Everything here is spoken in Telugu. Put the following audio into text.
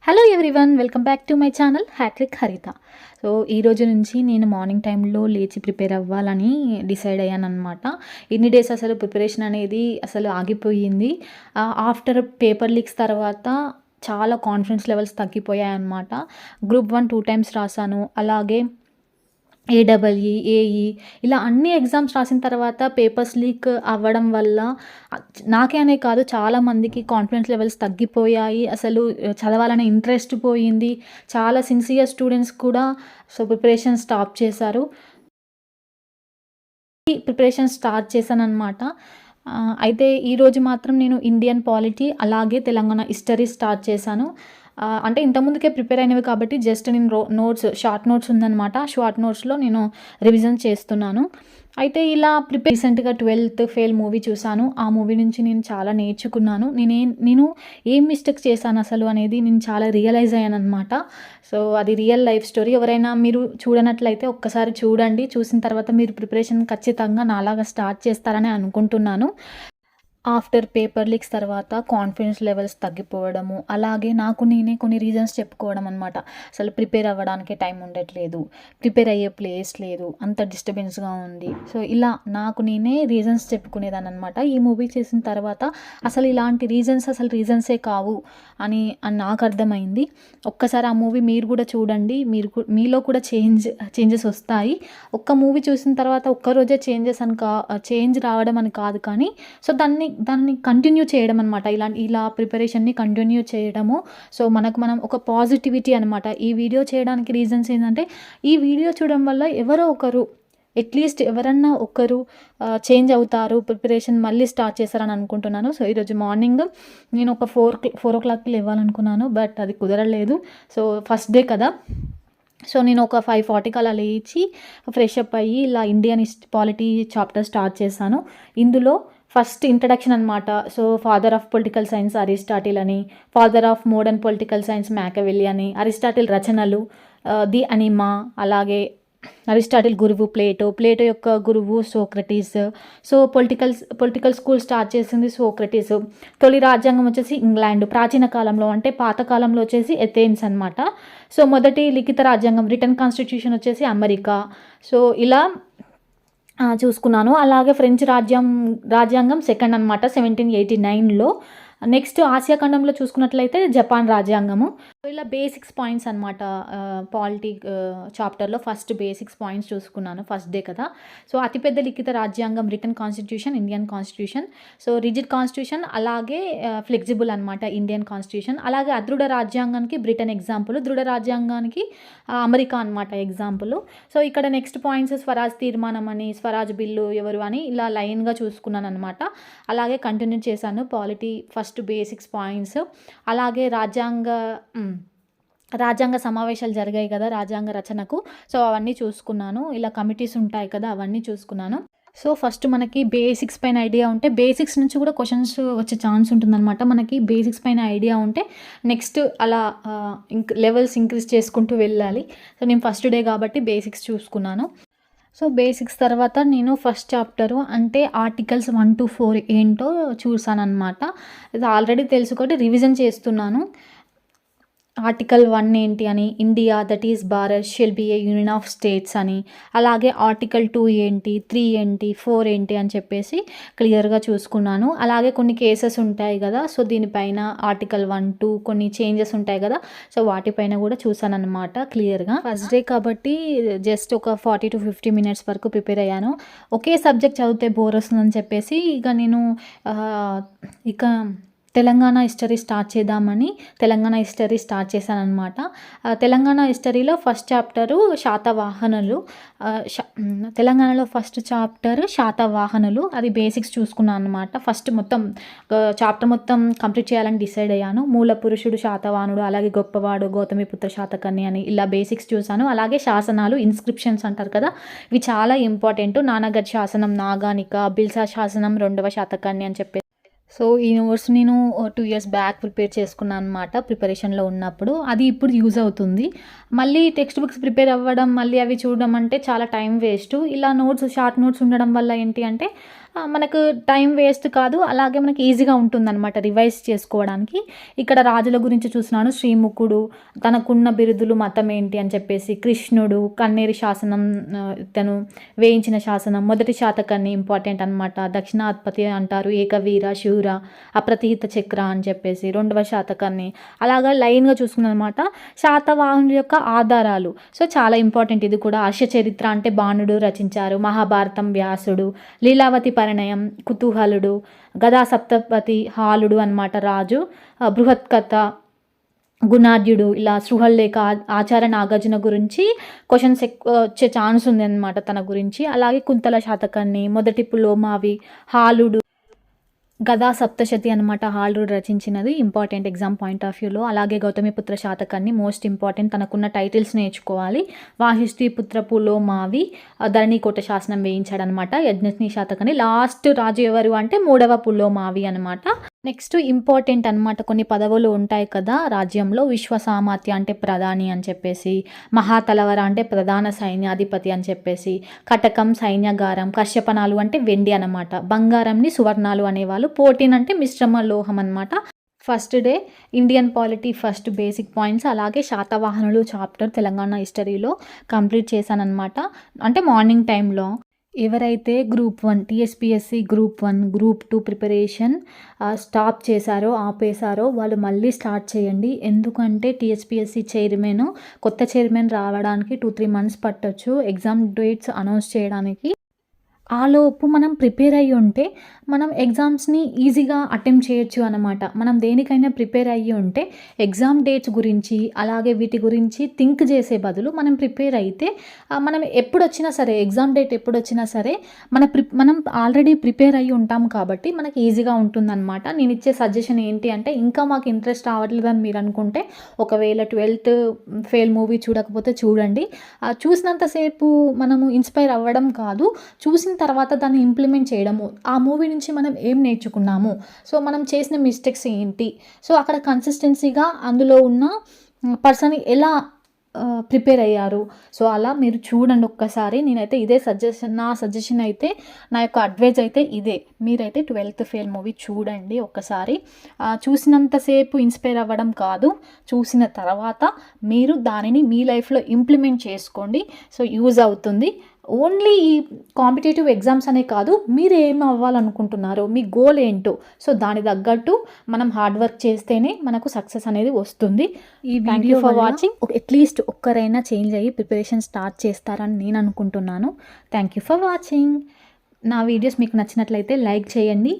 Hello everyone, welcome back to my channel hattrick Haritha. So ఈ రోజు నుంచి నేను మార్నింగ్ టైంలో లేచి ప్రిపేర్ అవ్వాలని డిసైడ్ అయ్యాను అనమాట. ఇన్ని డేస్ అసలు ప్రిపరేషన్ అనేది అసలు ఆగిపోయింది. ఆఫ్టర్ పేపర్ లీక్స్ తర్వాత చాలా కాన్ఫిడెన్స్ లెవెల్స్ తగ్గిపోయాయి అనమాట. గ్రూప్ 1 2 టైమ్స్ రాసాను. అలాగే ఏడబ్ల్ఈ, ఏఈ ఇలా అన్ని ఎగ్జామ్స్ రాసిన తర్వాత పేపర్స్ లీక్ అవ్వడం వల్ల నాకే అనే కాదు, చాలామందికి కాన్ఫిడెన్స్ లెవెల్స్ తగ్గిపోయాయి. అసలు చదవాలనే ఇంట్రెస్ట్ పోయింది. చాలా సిన్సియర్ స్టూడెంట్స్ కూడా ప్రిపరేషన్ స్టాప్ చేశారు. ప్రిపరేషన్ స్టార్ట్ చేశానన్నమాట. అయితే ఈరోజు మాత్రం నేను ఇండియన్ పాలిటీ అలాగే తెలంగాణ హిస్టరీ స్టార్ట్ చేశాను. అంటే ఇంతకుముందుకే ప్రిపేర్ అయినవి కాబట్టి జస్ట్ నేను షార్ట్ నోట్స్ ఉందన్నమాట. షార్ట్ నోట్స్లో నేను రివిజన్ చేస్తున్నాను. అయితే ఇలా రీసెంట్గా 12th ఫెయిల్ మూవీ చూశాను. ఆ మూవీ నుంచి నేను చాలా నేర్చుకున్నాను. నేను ఏం మిస్టేక్స్ చేశాను అసలు అనేది నేను చాలా రియలైజ్ అయ్యాను అనమాట. సో అది రియల్ లైఫ్ స్టోరీ. ఎవరైనా మీరు చూడనట్లయితే ఒక్కసారి చూడండి. చూసిన తర్వాత మీరు ప్రిపరేషన్ ఖచ్చితంగా నాలాగా స్టార్ట్ చేస్తారని అనుకుంటున్నాను. ఆఫ్టర్ పేపర్ లీక్స్ తర్వాత కాన్ఫిడెన్స్ లెవెల్స్ తగ్గిపోవడము, అలాగే నాకు నేనే కొన్ని రీజన్స్ చెప్పుకోవడం అనమాట. అసలు ప్రిపేర్ అవ్వడానికే టైం ఉండట్లేదు, ప్రిపేర్ అయ్యే ప్లేస్ లేదు, అంత డిస్టర్బెన్స్గా ఉంది. సో ఇలా నాకు నేనే రీజన్స్ చెప్పుకునేదాన్ని అనమాట. ఈ మూవీ చేసిన తర్వాత అసలు ఇలాంటి రీజన్సే కావు అని నాకు అర్థమైంది. ఒక్కసారి ఆ మూవీ మీరు కూడా చూడండి. మీలో కూడా చేంజెస్ వస్తాయి. ఒక్క మూవీ చూసిన తర్వాత ఒక్కరోజే చేంజ్ రావడం అని కాదు, కానీ సో దాన్ని కంటిన్యూ చేయడం అనమాట. ఇలా ప్రిపరేషన్ని కంటిన్యూ చేయడము. సో మనం ఒక పాజిటివిటీ అనమాట. ఈ వీడియో చేయడానికి రీజన్స్ ఏంటంటే, ఈ వీడియో చూడడం వల్ల ఎవరో ఒకరు, అట్లీస్ట్ ఎవరన్నా ఒకరు చేంజ్ అవుతారు, ప్రిపరేషన్ మళ్ళీ స్టార్ట్ చేస్తారని అనుకుంటున్నాను. సో ఈరోజు మార్నింగ్ నేను ఒక 4 o'clock లేవాలనుకున్నాను, బట్ అది కుదరలేదు. సో ఫస్ట్ డే కదా, సో నేను ఒక 5:40 అలా లేచి ఫ్రెష్ అప్ అయ్యి ఇలా ఇండియన్ పాలిటీ చాప్టర్ స్టార్ట్ చేశాను. ఇందులో ఫస్ట్ ఇంట్రడక్షన్ అనమాట. So father of political science Aristotle అని, father of modern political science Machiavelli అని, అరిస్టాటిల్ రచనలు ది అనిమా, అలాగే అరిస్టాటిల్ గురువు ప్లేటో యొక్క గురువు Socrates. So political school start చేసింది సోక్రటీస్. తొలి రాజ్యాంగం వచ్చేసి ఇంగ్లాండ్, ప్రాచీన కాలంలో అంటే పాతకాలంలో వచ్చేసి ఎథెన్స్ అనమాట. సో మొదటి లిఖిత రాజ్యాంగం రిటర్న్ కాన్స్టిట్యూషన్ వచ్చేసి అమెరికా. సో ఇలా చూసుకున్నాను. అలాగే ఫ్రెంచ్ రాజ్యాంగం సెకండ్ అనమాట 1789లో. నెక్స్ట్ ఆసియా ఖండంలో చూసుకున్నట్లయితే జపాన్ రాజ్యాంగము. ఇలా బేసిక్స్ పాయింట్స్ అనమాట. పాలిటీ చాప్టర్లో ఫస్ట్ బేసిక్స్ పాయింట్స్ చూసుకున్నాను, ఫస్ట్ డే కదా. సో అతిపెద్ద లిఖిత రాజ్యాంగం return constitution Indian constitution. So rigid constitution, అలాగే ఫ్లెక్సిబుల్ అనమాట ఇండియన్ కాన్స్టిట్యూషన్. అలాగే అదృఢ రాజ్యాంగానికి బ్రిటన్ ఎగ్జాంపుల్, దృఢ రాజ్యాంగానికి అమెరికా అనమాట ఎగ్జాంపుల్. సో ఇక్కడ నెక్స్ట్ పాయింట్స్ స్వరాజ్ తీర్మానం అని, స్వరాజ్ బిల్లు ఎవరు అని ఇలా లైన్గా చూసుకున్నాను అనమాట. అలాగే కంటిన్యూ చేశాను పాలిటీ ఫస్ట్ బేసిక్స్ పాయింట్స్. అలాగే రాజ్యాంగ సమావేశాలు జరిగాయి కదా రాజ్యాంగ రచనకు. సో అవన్నీ చూసుకున్నాను. ఇలా కమిటీస్ ఉంటాయి కదా, అవన్నీ చూసుకున్నాను. సో ఫస్ట్ మనకి బేసిక్స్ పైన ఐడియా ఉంటే, బేసిక్స్ నుంచి కూడా క్వశ్చన్స్ వచ్చే ఛాన్స్ ఉంటుందన్నమాట. మనకి బేసిక్స్ పైన ఐడియా ఉంటే నెక్స్ట్ అలా లెవెల్స్ ఇంక్రీజ్ చేసుకుంటూ వెళ్ళాలి. సో నేను ఫస్ట్ డే కాబట్టి బేసిక్స్ చూసుకున్నాను. సో బేసిక్స్ తర్వాత నేను ఫస్ట్ చాప్టరు అంటే ఆర్టికల్స్ 1 to 4 ఏంటో చూసాను అనమాట. ఇది ఆల్రెడీ తెలుసు కాబట్టి రివిజన్ చేస్తున్నాను. ఆర్టికల్ 1 ఏంటి అని, India that is Bharat shall be A union of states అని, అలాగే ఆర్టికల్ 2 ఏంటి, 3 ఏంటి, 4 ఏంటి అని చెప్పేసి క్లియర్గా చూసుకున్నాను. అలాగే కొన్ని కేసెస్ ఉంటాయి కదా, సో దీనిపైన ఆర్టికల్ 1, 2 కొన్ని చేంజెస్ ఉంటాయి కదా, సో వాటిపైన కూడా చూసాను అనమాట క్లియర్గా. ఫస్ట్ డే కాబట్టి జస్ట్ ఒక 40 to 50 minutes వరకు ప్రిపేర్ అయ్యాను. ఒకే సబ్జెక్ట్ చదివితే బోర్ వస్తుందని చెప్పేసి ఇక తెలంగాణ హిస్టరీ స్టార్ట్ చేశాను అనమాట. తెలంగాణ హిస్టరీలో ఫస్ట్ చాప్టరు శాతవాహనులు. తెలంగాణలో ఫస్ట్ చాప్టర్ శాతవాహనులు, అది బేసిక్స్ చూసుకున్నాను అనమాట. ఫస్ట్ చాప్టర్ మొత్తం కంప్లీట్ చేయాలని డిసైడ్ అయ్యాను. మూల పురుషుడు శాతవాహనుడు, అలాగే గొప్పవాడు గౌతమిపుత్ర శాతకర్ణి అని ఇలా బేసిక్స్ చూశాను. అలాగే శాసనాలు, ఇన్స్క్రిప్షన్స్ అంటారు కదా, ఇవి చాలా ఇంపార్టెంట్. నానగఢ్ శాసనం, నాగానిక, బిల్సా శాసనం, 2వ శాతకర్ణి అని చెప్పి. సో ఈ నోట్స్ నేను 2 years బ్యాక్ ప్రిపేర్ చేసుకున్నాను అనమాట, ప్రిపరేషన్లో ఉన్నప్పుడు. అది ఇప్పుడు యూజ్ అవుతుంది. మళ్ళీ టెక్స్ట్ బుక్స్ ప్రిపేర్ అవ్వడం, మళ్ళీ అవి చూడడం అంటే చాలా టైం వేస్ట్. ఇలా షార్ట్ నోట్స్ ఉండడం వల్ల ఏంటి అంటే మనకు టైం వేస్ట్ కాదు, అలాగే మనకి ఈజీగా ఉంటుందన్నమాట రివైజ్ చేసుకోవడానికి. ఇక్కడ రాజుల గురించి చూస్తున్నాను. శ్రీముఖుడు, తనకున్న బిరుదులు, మతం ఏంటి అని చెప్పేసి, కృష్ణుడు, కన్నేరి శాసనం, తను వేయించిన శాసనం, మొదటి శాతకర్ణి ఇంపార్టెంట్ అనమాట. దక్షిణాధిపతి అంటారు, ఏకవీర, శూర, అప్రతిహిత చక్ర అని చెప్పేసి, రెండవ శాతకర్ణి. అలాగా లైన్గా చూసుకున్నమాట. శాతవాహనుల యొక్క ఆధారాలు, సో చాలా ఇంపార్టెంట్ ఇది కూడా. హర్షచరిత్ర అంటే బాణుడు రచించారు. మహాభారతం వ్యాసుడు. లీలావతి పరిణయం కుతూహలుడు. గదా సప్తపతి హాలుడు అనమాట రాజు. బృహత్కథ గుణాఢ్యుడు. ఇలా సృహల్లేఖ, ఆచార నాగార్జున గురించి క్వశ్చన్స్ ఎక్కువ వచ్చే ఛాన్స్ ఉంది అనమాట తన గురించి. అలాగే కుంతల శాతకర్ణి, మొదటి పులోమావి, హాలుడు, గదా సప్తశతి అనమాట హాలుడు రచించినది, ఇంపార్టెంట్ ఎగ్జామ్ పాయింట్ ఆఫ్ వ్యూలో. అలాగే గౌతమిపుత్ర శాతకర్ణి మోస్ట్ ఇంపార్టెంట్, తనకున్న టైటిల్స్ నేర్చుకోవాలి. వాహిష్ఠిపుత్ర పులోమావి ధరణికోట శాసనం వేయించాడనమాట. యజ్ఞస్ని శాతకర్ణి. లాస్ట్ రాజు ఎవరు అంటే మూడవ పులోమావి అనమాట. నెక్స్ట్ ఇంపార్టెంట్ అనమాట, కొన్ని పదవులు ఉంటాయి కదా రాజ్యంలో. విశ్వసామాత్య అంటే ప్రధాని అని చెప్పేసి, మహాతలవర అంటే ప్రధాన సైన్యాధిపతి అని చెప్పేసి, కటకం సైన్యగారం, కశ్యపనాలు అంటే వెండి అనమాట, బంగారంని సువర్ణాలు అనేవాళ్ళు, పోటీన్ అంటే మిశ్రమ లోహం అనమాట. First day Indian polity first basic points, అలాగే శాతవాహనులు చాప్టర్ తెలంగాణ హిస్టరీలో కంప్లీట్ చేశానమాట. అంటే మార్నింగ్ టైంలో ఎవరైతే group 1 TSPSC group 1 group 2 preparation stop చేశారో, ఆపేశారో వాళ్ళు మళ్ళీ స్టార్ట్ చేయండి. ఎందుకంటే టీఎస్పీఎస్సీ చైర్మన్, కొత్త చైర్మన్ రావడానికి 2-3 మంత్స్ పట్టొచ్చు ఎగ్జామ్ డేట్స్ అనౌన్స్ చేయడానికి. ఆలోపు మనం ప్రిపేర్ అయ్యి ఉంటే మనం ఎగ్జామ్స్ని ఈజీగా అటెంప్ట్ చేయొచ్చు అనమాట. మనం దేనికైనా ప్రిపేర్ అయ్యి ఉంటే ఎగ్జామ్ డేట్స్ గురించి అలాగే వీటి గురించి థింక్ చేసే బదులు మనం ప్రిపేర్ అయితే మనం ఎప్పుడొచ్చినా సరే, ఎగ్జామ్ డేట్ ఎప్పుడొచ్చినా సరే మనం ఆల్రెడీ ప్రిపేర్ అయ్యి ఉంటాం కాబట్టి మనకి ఈజీగా ఉంటుందన్నమాట. నేను ఇచ్చే సజెషన్ ఏంటి అంటే, ఇంకా మాకు ఇంట్రెస్ట్ రావట్లేదని మీరు అనుకుంటే, ఒకవేళ 12th ఫెయిల్ మూవీ చూడకపోతే చూడండి. చూసినంతసేపు మనము ఇన్స్పైర్ అవ్వడం కాదు, చూసిన తర్వాత దాన్ని ఇంప్లిమెంట్ చేయడము, ఆ మూవీ నుంచి మనం ఏం నేర్చుకున్నాము, సో మనం చేసిన మిస్టేక్స్ ఏంటి, సో అక్కడ కన్సిస్టెన్సీగా అందులో ఉన్న పర్సన్ ఎలా ప్రిపేర్ అయ్యారు, సో అలా మీరు చూడండి ఒక్కసారి. నేనైతే ఇదే నా సజెషన్ అయితే, నా యొక్క అడ్వైజ్ అయితే ఇదే. మీరైతే 12th ఫెయిల్ మూవీ చూడండి ఒక్కసారి. చూసినంతసేపు ఇన్స్పైర్ అవ్వడం కాదు, చూసిన తర్వాత మీరు దానిని మీ లైఫ్లో ఇంప్లిమెంట్ చేసుకోండి. సో యూజ్ అవుతుంది. ఓన్లీ ఈ కాంపిటేటివ్ ఎగ్జామ్స్ అనే కాదు, మీరు ఏం అవ్వాలనుకుంటున్నారో, మీ గోల్ ఏంటో, సో దాని తగ్గట్టు మనం హార్డ్ వర్క్ చేస్తేనే మనకు సక్సెస్ అనేది వస్తుంది. ఈ వీడియో ఫర్ వాచింగ్. అట్లీస్ట్ ఒక్కరైనా చేంజ్ అయ్యి ప్రిపరేషన్ స్టార్ట్ చేస్తారని నేను అనుకుంటున్నాను. Thank you for watching. నా వీడియోస్ మీకు నచ్చినట్లయితే లైక్ చేయండి.